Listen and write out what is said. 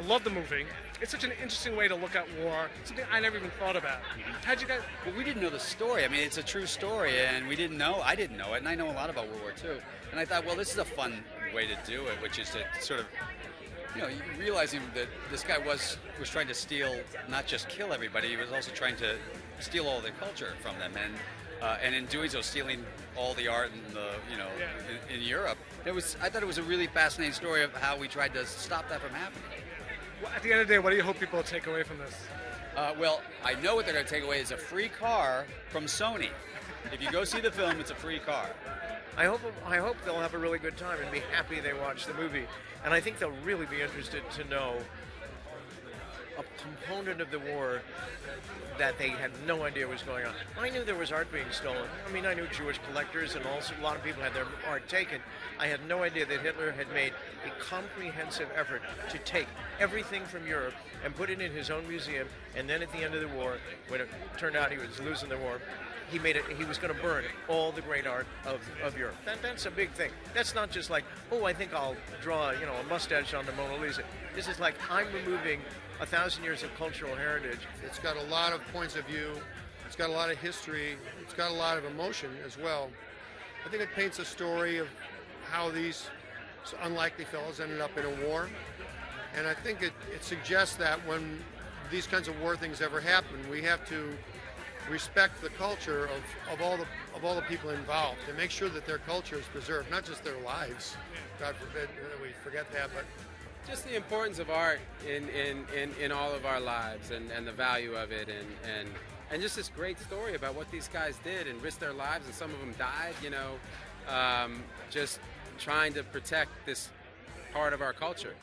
love the movie. It's such an interesting way to look at war, something I never even thought about. How'd you guys... Well, we didn't know the story. I mean, it's a true story, and we didn't know. I didn't know it, and I know a lot about World War II. And I thought, well, this is a fun way to do it, which is to sort of, realizing that this guy was trying to steal, not just kill everybody, he was also trying to steal all their culture from them, and in doing so, stealing all the art and in Europe. I thought it was a really fascinating story of how we tried to stop that from happening. Well, at the end of the day, what do you hope people take away from this? Well, I know what they're going to take away is a free car from Sony. If you go see the film, it's a free car. I hope they'll have a really good time and be happy they watched the movie. And I think they'll really be interested to know a component of the war that they had no idea was going on. I knew there was art being stolen. I mean, I knew Jewish collectors and also a lot of people had their art taken. I had no idea that Hitler had made a comprehensive effort to take everything from Europe and put it in his own museum, and then at the end of the war, when it turned out he was losing the war, he was going to burn all the great art of Europe. That's a big thing. That's not just like, oh, I think I'll draw, a mustache on the Mona Lisa. This is like, I'm removing 1,000 years of cultural heritage. It's got a lot of points of view. It's got a lot of history. It's got a lot of emotion as well. I think it paints a story of how these unlikely fellows ended up in a war. And I think it suggests that when these kinds of war things ever happen, we have to respect the culture of all the people involved and make sure that their culture is preserved, not just their lives. God forbid that we forget that, but just the importance of art in all of our lives and the value of it and just this great story about what these guys did and risked their lives, and some of them died, just trying to protect this part of our culture.